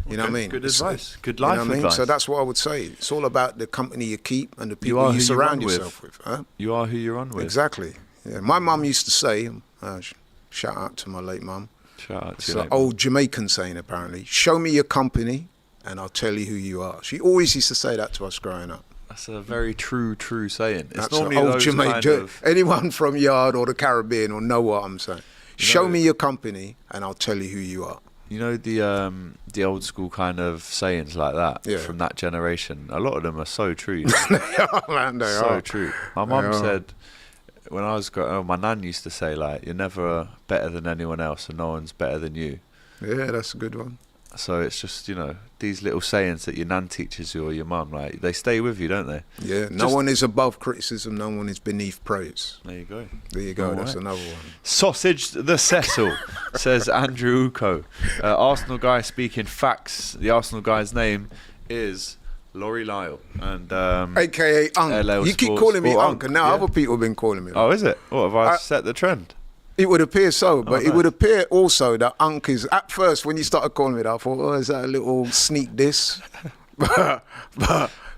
[SPEAKER 2] You know what I mean?
[SPEAKER 1] Good advice. Good life advice.
[SPEAKER 2] You know what I mean? So that's what I would say. It's all about the company you keep and the people you surround yourself with. Huh?
[SPEAKER 1] You are who you're on with.
[SPEAKER 2] Exactly. Yeah. My mum used to say, shout out to my late mum.
[SPEAKER 1] Shout out to
[SPEAKER 2] It's
[SPEAKER 1] your
[SPEAKER 2] an
[SPEAKER 1] late
[SPEAKER 2] old Jamaican saying, apparently. Show me your company and I'll tell you who you are. She always used to say that to us growing up.
[SPEAKER 1] That's a very true saying. It's
[SPEAKER 2] That's
[SPEAKER 1] normally
[SPEAKER 2] old
[SPEAKER 1] those
[SPEAKER 2] Jamaican.
[SPEAKER 1] kind of...
[SPEAKER 2] Anyone from Yard or the Caribbean will know what I'm saying. Show me your company and I'll tell you who you are.
[SPEAKER 1] You know the old school kind of sayings like that from that generation. A lot of them are so true. You know?
[SPEAKER 2] They are, man. They
[SPEAKER 1] so
[SPEAKER 2] are.
[SPEAKER 1] true. My mum said when I was growing up, my nan used to say like, "You're never better than anyone else, and no one's better than you."
[SPEAKER 2] Yeah, that's a good one.
[SPEAKER 1] So it's just, you know, these little sayings that your nan teaches you or your mum, like, they stay with you, don't they?
[SPEAKER 2] Yeah, no one is above criticism, no one is beneath praise.
[SPEAKER 1] There you go.
[SPEAKER 2] There you go,
[SPEAKER 1] All
[SPEAKER 2] that's
[SPEAKER 1] right.
[SPEAKER 2] another one.
[SPEAKER 1] Sausage the Cecil, says Andrew Uko. Arsenal guy speaking facts. The Arsenal guy's name is Laurie Lyle. And
[SPEAKER 2] AKA Unk.
[SPEAKER 1] LL
[SPEAKER 2] You keep
[SPEAKER 1] Sports.
[SPEAKER 2] calling me
[SPEAKER 1] Oh,
[SPEAKER 2] Unk, and now
[SPEAKER 1] yeah.
[SPEAKER 2] other people have been calling me.
[SPEAKER 1] Oh, is it? What, have I set the trend?
[SPEAKER 2] It would appear so, but
[SPEAKER 1] nice.
[SPEAKER 2] it would appear also that Unk is, at first, when you started calling me that, I thought, oh, is that a little sneak diss? but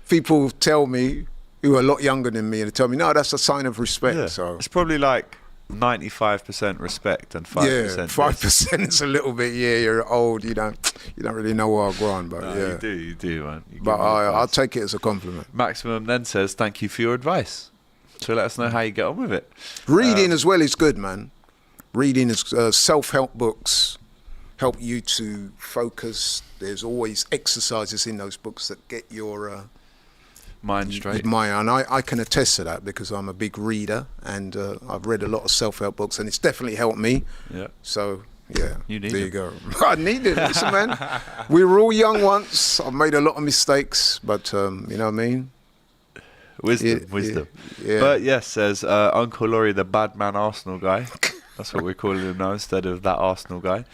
[SPEAKER 2] people tell me, who are a lot younger than me, and they tell me, no, that's a sign of respect.
[SPEAKER 1] Yeah.
[SPEAKER 2] So
[SPEAKER 1] It's probably like 95% respect and 5%
[SPEAKER 2] yeah, 5% is a little bit, you're old, you don't really know where I've gone, but
[SPEAKER 1] No,
[SPEAKER 2] yeah.
[SPEAKER 1] You do, man. You give
[SPEAKER 2] But
[SPEAKER 1] me
[SPEAKER 2] I'll
[SPEAKER 1] advice.
[SPEAKER 2] take it as a compliment.
[SPEAKER 1] Maximum then says, thank you for your advice. So let us know how you get on with it.
[SPEAKER 2] Reading as well is good, man. Reading is self-help books help you to focus. There's always exercises in those books that get your
[SPEAKER 1] Mind straight.
[SPEAKER 2] mind. And I can attest to that because I'm a big reader and I've read a lot of self-help books and it's definitely helped me.
[SPEAKER 1] Yeah.
[SPEAKER 2] So yeah,
[SPEAKER 1] You need
[SPEAKER 2] there
[SPEAKER 1] it.
[SPEAKER 2] you go. I need it. Listen, man, we were all young once. I've made a lot of mistakes, but you know what I mean.
[SPEAKER 1] Wisdom.
[SPEAKER 2] Yeah.
[SPEAKER 1] But yes, says Uncle Laurie, the bad man Arsenal guy. That's what we're calling him now instead of that Arsenal guy.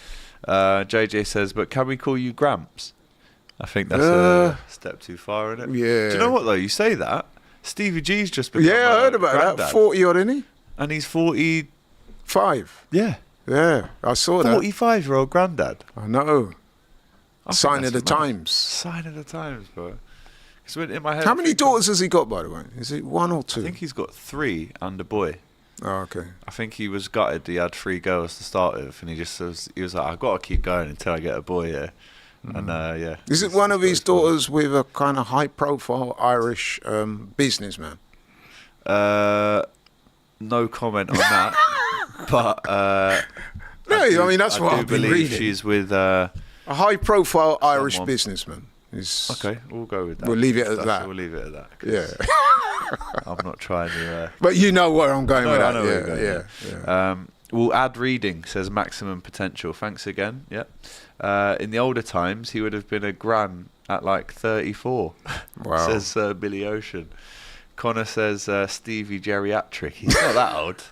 [SPEAKER 1] JJ says, but can we call you Gramps? I think that's a step too far, isn't it?
[SPEAKER 2] Yeah.
[SPEAKER 1] Do you know what though? You say that. Stevie G's just become
[SPEAKER 2] Yeah, I heard about
[SPEAKER 1] granddad.
[SPEAKER 2] that. 40 odd, isn't he?
[SPEAKER 1] And he's 40.
[SPEAKER 2] 5.
[SPEAKER 1] Yeah.
[SPEAKER 2] Yeah, I saw that.
[SPEAKER 1] 45-year-old granddad.
[SPEAKER 2] I know.
[SPEAKER 1] I think
[SPEAKER 2] Sign of
[SPEAKER 1] that's
[SPEAKER 2] the
[SPEAKER 1] mad.
[SPEAKER 2] times.
[SPEAKER 1] Sign of the times, bro. 'Cause in my head,
[SPEAKER 2] How many daughters has he got, by the way? Is it 1 or 2?
[SPEAKER 1] I think he's got 3 and a boy.
[SPEAKER 2] Oh, okay.
[SPEAKER 1] I think he was gutted he had 3 girls to start with, and he was like, I've got to keep going until I get a boy, yeah. And yeah.
[SPEAKER 2] Is it one of his daughters with a kind of high-profile Irish businessman?
[SPEAKER 1] No comment on that. But
[SPEAKER 2] No, I mean, that's what
[SPEAKER 1] I
[SPEAKER 2] I've
[SPEAKER 1] do
[SPEAKER 2] been
[SPEAKER 1] believe
[SPEAKER 2] reading.
[SPEAKER 1] she's with.
[SPEAKER 2] A high-profile Irish
[SPEAKER 1] Someone.
[SPEAKER 2] businessman. Is,
[SPEAKER 1] Okay, we'll go with that.
[SPEAKER 2] We'll leave it at that.
[SPEAKER 1] We'll leave it at that. 'cause
[SPEAKER 2] Yeah.
[SPEAKER 1] I'm not trying to.
[SPEAKER 2] But you know where I'm going
[SPEAKER 1] No,
[SPEAKER 2] with
[SPEAKER 1] I
[SPEAKER 2] that.
[SPEAKER 1] know where you're
[SPEAKER 2] Yeah,
[SPEAKER 1] going,
[SPEAKER 2] yeah.
[SPEAKER 1] We'll add reading, says maximum potential. Thanks again. Yeah. In the older times, he would have been a gran at like 34.
[SPEAKER 2] Wow.
[SPEAKER 1] Says Billy Ocean. Connor says Stevie geriatric. He's not that old.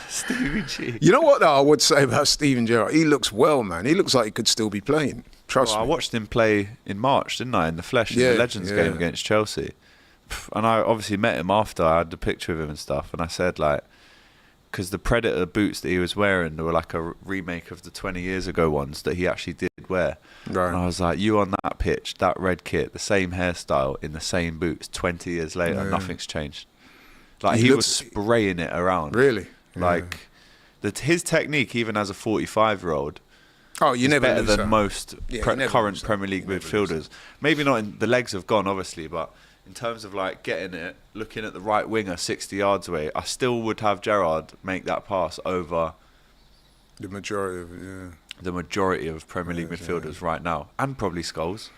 [SPEAKER 1] Stevie G.
[SPEAKER 2] You know what, though, I would say about Steven Gerrard? He looks well, man. He looks like he could still be playing. Trust
[SPEAKER 1] Well, I
[SPEAKER 2] me.
[SPEAKER 1] watched him play in March, didn't I? In the flesh, in
[SPEAKER 2] Yeah,
[SPEAKER 1] the Legends
[SPEAKER 2] yeah.
[SPEAKER 1] game against Chelsea. And I obviously met him after. I had the picture of him and stuff. And I said, like, because the Predator boots that he was wearing, they were like a remake of the 20 years ago ones that he actually did wear.
[SPEAKER 2] Right.
[SPEAKER 1] And I was like, you on that pitch, that red kit, the same hairstyle, in the same boots, 20 years later,
[SPEAKER 2] Yeah.
[SPEAKER 1] nothing's changed. Like,
[SPEAKER 2] He
[SPEAKER 1] he
[SPEAKER 2] looks-
[SPEAKER 1] was spraying it around.
[SPEAKER 2] Really?
[SPEAKER 1] Like, his technique, even as a 45-year-old,
[SPEAKER 2] Oh, you
[SPEAKER 1] is
[SPEAKER 2] never
[SPEAKER 1] better
[SPEAKER 2] lose
[SPEAKER 1] than
[SPEAKER 2] that.
[SPEAKER 1] most
[SPEAKER 2] Yeah, you never
[SPEAKER 1] current
[SPEAKER 2] lose that.
[SPEAKER 1] Premier League
[SPEAKER 2] You never lose
[SPEAKER 1] midfielders. Maybe not in the legs have gone, obviously, but in terms of like getting it, looking at the right winger 60 yards away, I still would have Gerrard make that pass over
[SPEAKER 2] The majority of it, yeah.
[SPEAKER 1] the majority of Premier League midfielders right now, and probably Scholes.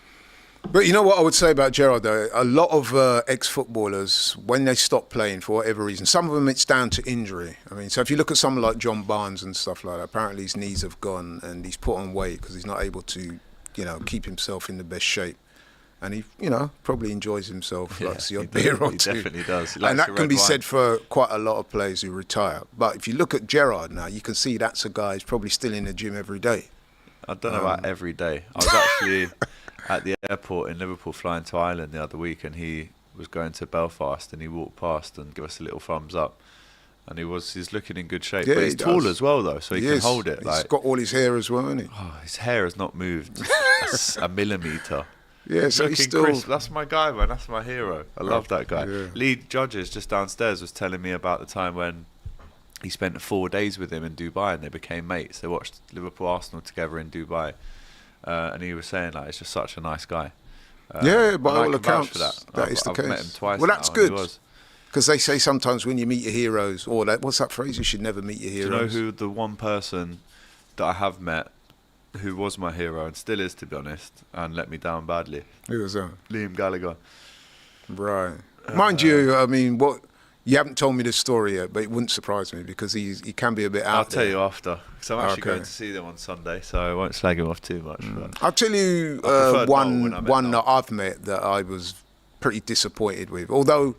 [SPEAKER 2] But you know what I would say about Gerrard, though? A lot of ex-footballers, when they stop playing for whatever reason, some of them it's down to injury. I mean, so if you look at someone like John Barnes and stuff like that, apparently his knees have gone and he's put on weight because he's not able to, keep himself in the best shape. And he, probably enjoys himself, likes the odd beer or two.
[SPEAKER 1] He definitely does.
[SPEAKER 2] And that can be said for quite a lot of players who retire. But if you look at Gerrard now, you can see that's a guy who's probably still in the gym every day.
[SPEAKER 1] I don't know about every day. I was actually at the airport in Liverpool flying to Ireland the other week, and he was going to Belfast, and he walked past and gave us a little thumbs up. And he's looking in good shape.
[SPEAKER 2] Yeah,
[SPEAKER 1] but he's tall as well, though, so he can hold it.
[SPEAKER 2] He's got all his hair as well, hasn't he?
[SPEAKER 1] Oh, his hair has not moved a millimetre.
[SPEAKER 2] Yeah, so he's still...
[SPEAKER 1] crisp. That's my guy, man. That's my hero. I love that guy.
[SPEAKER 2] Yeah.
[SPEAKER 1] Lee Judges, just downstairs, was telling me about the time when he spent 4 days with him in Dubai and they became mates. They watched Liverpool-Arsenal together in Dubai. And he was saying, it's just such a nice guy.
[SPEAKER 2] Yeah, by all
[SPEAKER 1] accounts,
[SPEAKER 2] accounts, that is the case.
[SPEAKER 1] I've met him twice.
[SPEAKER 2] Well, that's good. Because they say sometimes when you meet your heroes, what's that phrase? You should never meet your heroes.
[SPEAKER 1] Do you know who the one person that I have met who was my hero and still is, to be honest, and let me down badly?
[SPEAKER 2] Who was that?
[SPEAKER 1] Liam Gallagher.
[SPEAKER 2] Right. Mind you, I mean, you haven't told me the story yet, but it wouldn't surprise me because he can be a bit out there.
[SPEAKER 1] I'll tell you after, because I'm actually going to see them on Sunday, so I won't slag him off too much.
[SPEAKER 2] I'll tell you one that I've met that I was pretty disappointed with. Although,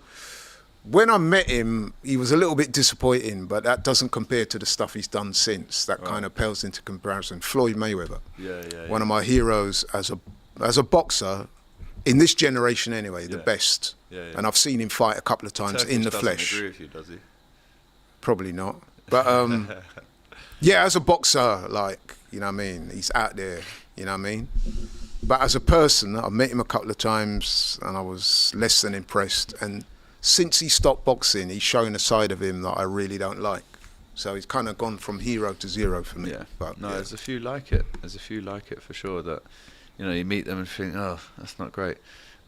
[SPEAKER 2] when I met him, he was a little bit disappointing, but that doesn't compare to the stuff he's done since. That kind of pales into comparison. Floyd Mayweather, one of my heroes as a boxer, in this generation anyway, the best. And I've seen him fight a couple of times in the flesh.
[SPEAKER 1] Agree with you, does he?
[SPEAKER 2] Probably not. But as a boxer, you know what I mean, he's out there, you know what I mean? But as a person, I met him a couple of times and I was less than impressed. And since he stopped boxing, he's shown a side of him that I really don't like. So he's kind of gone from hero to zero for me.
[SPEAKER 1] Yeah.
[SPEAKER 2] But,
[SPEAKER 1] there's a few like it. There's a few like it for sure that, you meet them and think, oh, that's not great.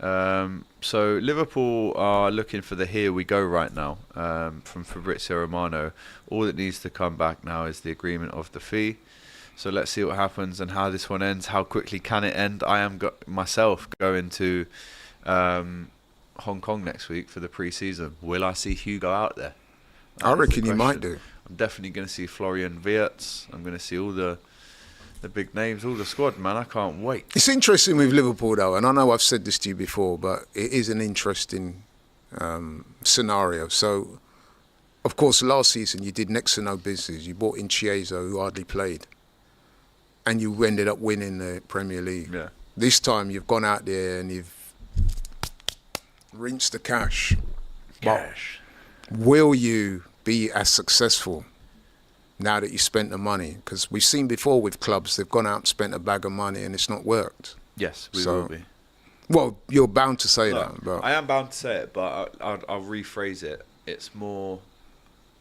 [SPEAKER 1] So Liverpool are looking for the here we go right now from Fabrizio Romano. All that needs to come back now is the agreement of the fee. So let's see what happens and how this one ends. How quickly can it end? I am myself going to Hong Kong next week for the pre-season. Will I see Hugo out there?
[SPEAKER 2] I reckon you might do.
[SPEAKER 1] I'm definitely going to see Florian Wirtz. I'm going to see all the big names, all the squad, man. I can't wait.
[SPEAKER 2] It's interesting with Liverpool, though, and I know I've said this to you before, but it is an interesting scenario. So, of course, last season you did next to no business. You bought in Chiesa, who hardly played, and you ended up winning the Premier League.
[SPEAKER 1] Yeah.
[SPEAKER 2] This time you've gone out there and you've rinsed the cash.
[SPEAKER 1] Cash.
[SPEAKER 2] But will you be as successful now that you spent the money? Because we've seen before with clubs, they've gone out and spent a bag of money and it's not worked.
[SPEAKER 1] Yes, we will be.
[SPEAKER 2] Well, you're bound to say that. But
[SPEAKER 1] I am bound to say it, but I'll rephrase it. It's more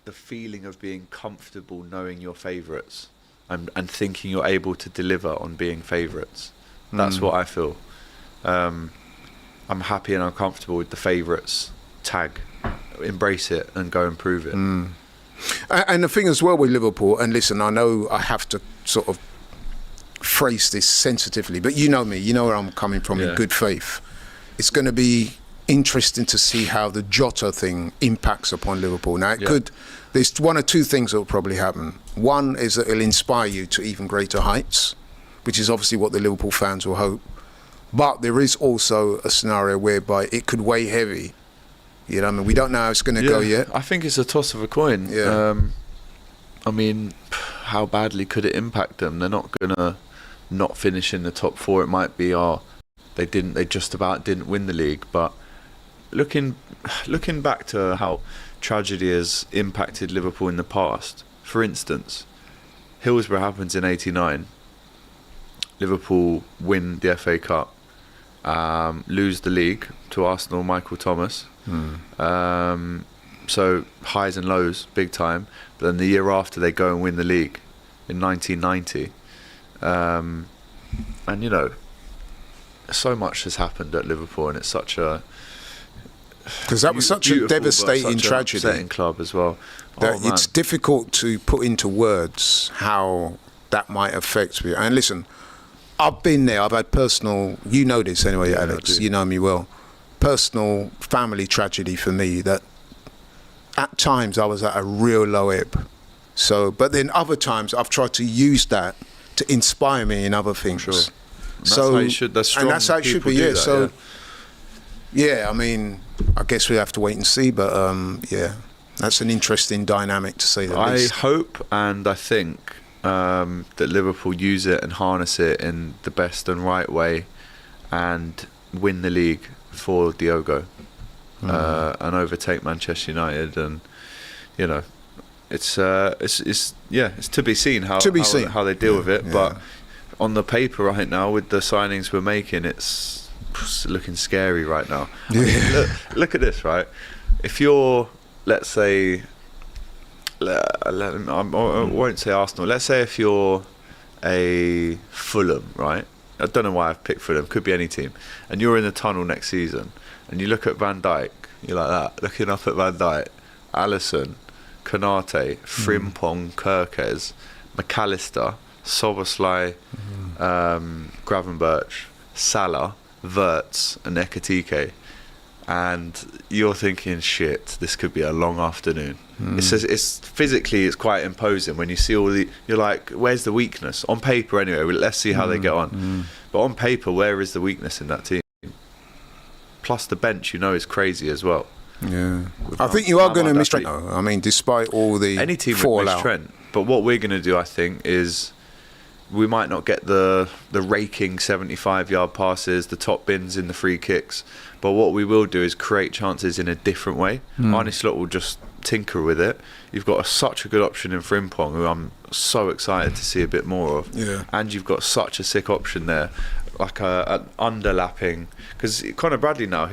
[SPEAKER 1] the feeling of being comfortable knowing your favourites and thinking you're able to deliver on being favourites. That's what I feel. I'm happy and I'm comfortable with the favourites tag. Embrace it and go and prove it.
[SPEAKER 2] And the thing as well with Liverpool, and listen, I know I have to sort of phrase this sensitively, but you know me, you know where I'm coming from in good faith. It's going to be interesting to see how the Jota thing impacts upon Liverpool. Now, there's one or two things that will probably happen. One is that it'll inspire you to even greater heights, which is obviously what the Liverpool fans will hope. But there is also a scenario whereby it could weigh heavy. You know what I mean? We don't know how it's going to go yet.
[SPEAKER 1] I think it's a toss of a coin.
[SPEAKER 2] Yeah.
[SPEAKER 1] I mean, how badly could it impact them? They're not going to not finish in the top four. It might be, they just about didn't win the league. But looking back to how tragedy has impacted Liverpool in the past, for instance, Hillsborough happens in '89. Liverpool win the FA Cup, lose the league to Arsenal, Michael Thomas. So highs and lows, big time. But then the year after, they go and win the league in 1990. And so much has happened at Liverpool, and it's such a
[SPEAKER 2] because that was such a devastating tragedy.
[SPEAKER 1] Upsetting club as well.
[SPEAKER 2] That it's difficult to put into words how that might affect me. And listen, I've been there. I've had personal. You know this anyway,
[SPEAKER 1] Yeah,
[SPEAKER 2] Alex.
[SPEAKER 1] I do.
[SPEAKER 2] You know me well. Personal family tragedy for me that at times I was at a real low ebb. So, but then other times I've tried to use that to inspire me in other things.
[SPEAKER 1] Sure. And
[SPEAKER 2] So,
[SPEAKER 1] that's how you should. That's
[SPEAKER 2] and that's how it should be. Yeah.
[SPEAKER 1] That,
[SPEAKER 2] So, yeah. I mean, I guess we have to wait and see. But yeah, that's an interesting dynamic to say the
[SPEAKER 1] I
[SPEAKER 2] least.
[SPEAKER 1] hope and I think that Liverpool use it and harness it in the best and right way, and win the league for Diogo, and overtake Manchester United. And you know, it's to be seen how they deal with it.
[SPEAKER 2] Yeah.
[SPEAKER 1] But on the paper right now, with the signings we're making, it's looking scary right now.
[SPEAKER 2] Yeah.
[SPEAKER 1] I mean, look at this, right? If you're, let's say, I won't say Arsenal. Let's say if you're a Fulham, right? I don't know why I've picked Fulham. Could be any team. And you're in the tunnel next season, and you look at Van Dijk. You're like that, looking up at Van Dijk, Alisson, Konate, Frimpong, Kirkes, McAllister, Soboslai, Gravenberch, Salah, Wirtz, and Ekitike. And you're thinking, shit, this could be a long afternoon. It's physically, it's quite imposing when you see all the. You're like, where's the weakness on paper? Anyway, let's see how they get on. But on paper, where is the weakness in that team? Plus, the bench, is crazy as well.
[SPEAKER 2] Yeah, I think you are going to miss Trent. I mean, despite all the
[SPEAKER 1] any team would miss Trent. But what we're going to do, I think, is we might not get the raking 75-yard passes, the top bins in the free kicks. But what we will do is create chances in a different way. Arne Slot will just tinker with it. You've got such a good option in Frimpong, who I'm so excited to see a bit more of.
[SPEAKER 2] Yeah.
[SPEAKER 1] And you've got such a sick option there, like an underlapping. Because Conor Bradley now,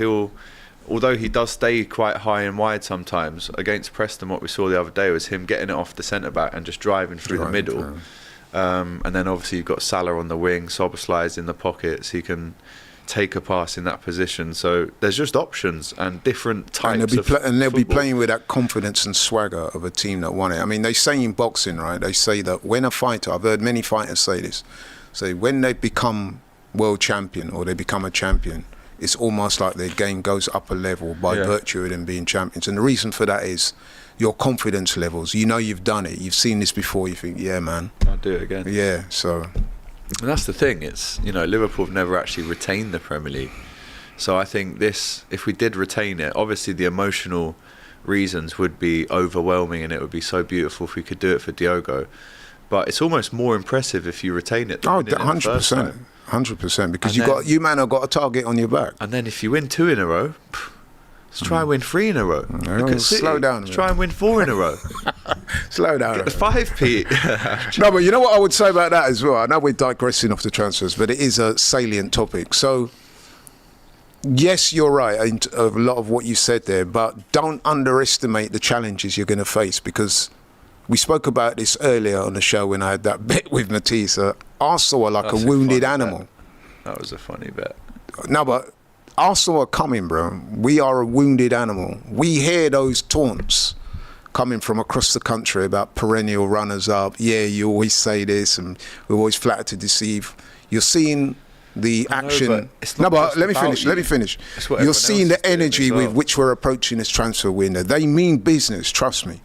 [SPEAKER 1] although he does stay quite high and wide sometimes, against Preston, what we saw the other day was him getting it off the centre-back and just driving through the middle. And then obviously you've got Salah on the wing, Soboslai's in the pockets, he can take a pass in that position. So there's just options and different types
[SPEAKER 2] and they'll be
[SPEAKER 1] football.
[SPEAKER 2] playing with that confidence and swagger of a team that won it. I mean, they say in boxing, right, they say that when a fighter, I've heard many fighters say this, say when they become world champion or they become a champion, it's almost like their game goes up a level by virtue of them being champions. And the reason for that is your confidence levels. You've done it, you've seen this before, you think, yeah, man,
[SPEAKER 1] I'll do it again.
[SPEAKER 2] Yeah, so.
[SPEAKER 1] And that's the thing, it's, Liverpool have never actually retained the Premier League. So I think if we did retain it, obviously the emotional reasons would be overwhelming and it would be so beautiful if we could do it for Diogo. But it's almost more impressive if you retain it.
[SPEAKER 2] Oh, 100%. 100%, because you man have got a target on your back.
[SPEAKER 1] And then if you win 2 in a row, let's try and win 3 in a row. Look at City.
[SPEAKER 2] Slow down.
[SPEAKER 1] Let's try and win 4 in a row.
[SPEAKER 2] Slow down.
[SPEAKER 1] Get the 5p.
[SPEAKER 2] No, but you know what I would say about that as well? I know we're digressing off the transfers, but it is a salient topic. So, yes, you're right, a lot of what you said there, but don't underestimate the challenges you're going to face, because we spoke about this earlier on the show when I had that bet with Matisse. Arsenal are like a wounded animal.
[SPEAKER 1] Bet. That was a funny bet.
[SPEAKER 2] No, but Arsenal are coming, bro. We are a wounded animal. We hear those taunts coming from across the country about perennial runners-up. Yeah, you always say this, and we're always flattered to deceive. You're seeing the action. But let me finish. You're seeing the energy with which we're approaching this transfer window. They mean business, trust me,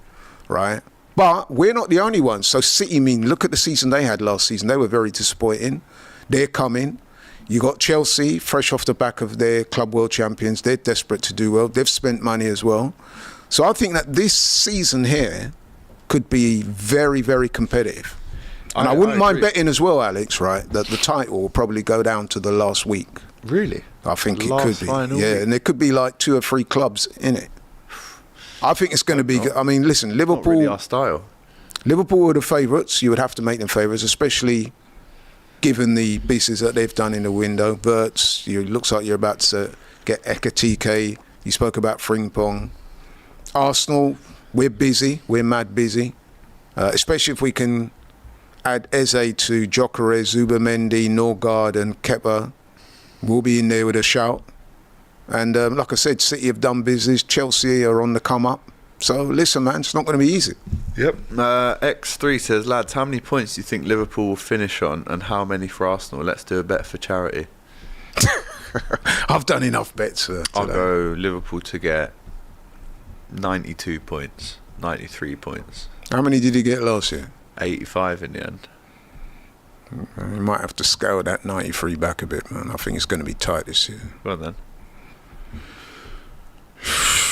[SPEAKER 2] right? But we're not the only ones. So City look at the season they had last season. They were very disappointing. They're coming. You got Chelsea, fresh off the back of their Club World Champions. They're desperate to do well. They've spent money as well. So I think that this season here could be very, very competitive. And I wouldn't mind betting as well, Alex, right, that the title will probably go down to the last week.
[SPEAKER 1] Really?
[SPEAKER 2] I think it could be. Yeah, and there could be like 2 or 3 clubs in it. I think it's going to be. I mean, listen, Liverpool.
[SPEAKER 1] Not really our style.
[SPEAKER 2] Liverpool are the favourites. You would have to make them favourites, especially given the pieces that they've done in the window. Wirtz, it looks like you're about to get Ekitike. You spoke about Frimpong. Arsenal, we're busy. We're mad busy, especially if we can add Eze to Gyökeres, Zubimendi, Norgard, and Kepa. We'll be in there with a shout. And like I said, City have done business. Chelsea are on the come up. So listen, man, it's not going to be easy.
[SPEAKER 1] Yep. X3 says, lads, how many points do you think Liverpool will finish on, and how many for Arsenal? Let's do a bet for charity.
[SPEAKER 2] I've done enough bets today.
[SPEAKER 1] I'll go Liverpool to get 92 points, 93 points.
[SPEAKER 2] How many did he get last year?
[SPEAKER 1] 85 in the end.
[SPEAKER 2] You might have to scale that 93 back a bit, man. I think it's going to be tight this year.
[SPEAKER 1] Well then.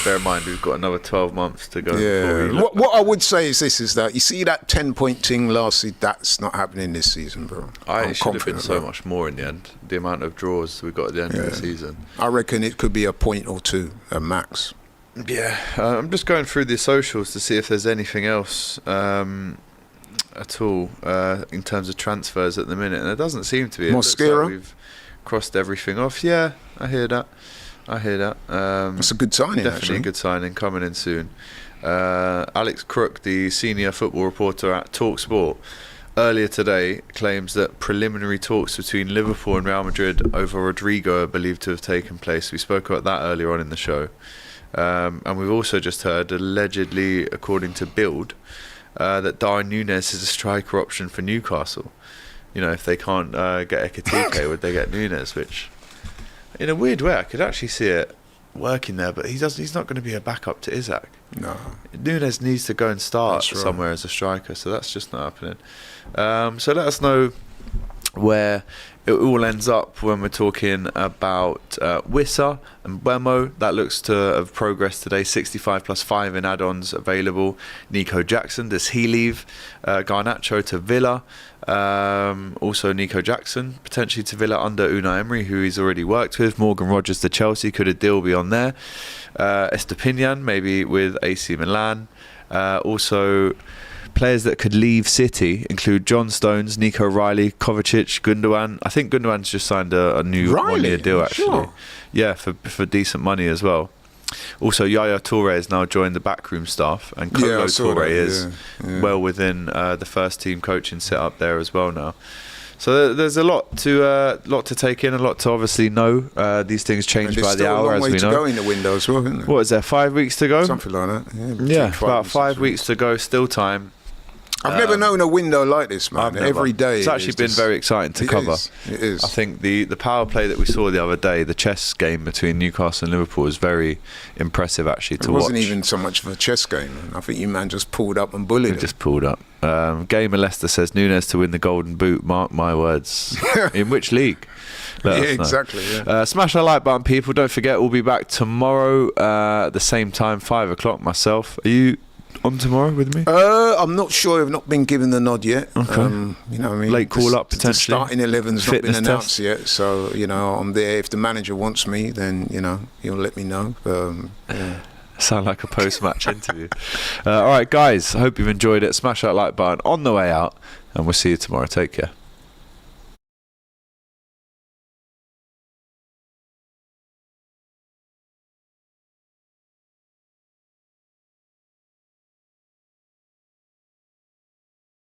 [SPEAKER 1] Bear in mind, we've got another 12 months to go.
[SPEAKER 2] Yeah. What I would say is this, is that you see that 10-point thing last season, that's not happening this season, bro.
[SPEAKER 1] It should have been so much more in the end. The amount of draws we got at the end of the season.
[SPEAKER 2] I reckon it could be a point or two at max.
[SPEAKER 1] Yeah. I'm just going through the socials to see if there's anything else at all in terms of transfers at the minute, and there doesn't seem to be.
[SPEAKER 2] Mosquera?
[SPEAKER 1] Like we've crossed everything off. Yeah, I hear that.
[SPEAKER 2] That's a good signing,
[SPEAKER 1] definitely
[SPEAKER 2] actually.
[SPEAKER 1] a good signing, coming in soon. Alex Crook, the senior football reporter at TalkSport, earlier today claims that preliminary talks between Liverpool and Real Madrid over Rodrigo are believed to have taken place. We spoke about that earlier on in the show. And we've also just heard, allegedly, according to Bild, that Darwin Núñez is a striker option for Newcastle. You know, if they can't get Ekitike, would they get Núñez? Which, in a weird way, I could actually see it working there, but he's not going to be a backup to Isak.
[SPEAKER 2] No.
[SPEAKER 1] Núñez needs to go and start somewhere as a striker, so that's just not happening. So let us know where it all ends up when we're talking about Wissa and Mbeumo. That looks to have progressed today. 65 plus 5 in add-ons available. Nico Jackson, does he leave? Garnacho to Villa. Also Nico Jackson potentially to Villa under Unai Emery, who he's already worked with. Morgan Rogers to Chelsea, could a deal be on there? Estepinian maybe with AC Milan. Also players that could leave City include John Stones, Nico Riley, Kovacic, Gundogan. I think Gundogan's just signed a new one-year deal, actually. Sure. Yeah, for decent money as well. Also, Yaya Toure has now joined the backroom staff, and Kolo Toure is well within the first team coaching setup there as well now. So there's a lot to take in, a lot to obviously know. These things change by the hour, as we know.
[SPEAKER 2] There's still a long way to go in the window as well, isn't there?
[SPEAKER 1] What is there, 5 weeks to go?
[SPEAKER 2] Something like that.
[SPEAKER 1] Yeah, about 5 weeks to go, still time.
[SPEAKER 2] I've never known a window like this, man. Every day.
[SPEAKER 1] It's actually been very exciting to cover.
[SPEAKER 2] It is.
[SPEAKER 1] I think the power play that we saw the other day, the chess game between Newcastle and Liverpool, was very impressive actually to watch. It wasn't
[SPEAKER 2] even so much of a chess game, man. I think you man just pulled up and bullied it.
[SPEAKER 1] Just pulled up. Gamer Leicester says Núñez to win the Golden Boot. Mark my words. In which league?
[SPEAKER 2] Exactly. Yeah.
[SPEAKER 1] Smash that like button, people. Don't forget, we'll be back tomorrow at the same time, 5 o'clock. Myself. Are you on tomorrow with me?
[SPEAKER 2] I'm not sure. I've not been given the nod yet.
[SPEAKER 1] Okay.
[SPEAKER 2] You know what I mean?
[SPEAKER 1] Late call up potentially.
[SPEAKER 2] The starting 11's not been announced
[SPEAKER 1] test
[SPEAKER 2] yet, so you know I'm there. If the manager wants me, then you know he'll let me know. Yeah.
[SPEAKER 1] Sound like a post-match interview. All right, guys. I hope you've enjoyed it. Smash that like button on the way out, and we'll see you tomorrow. Take care.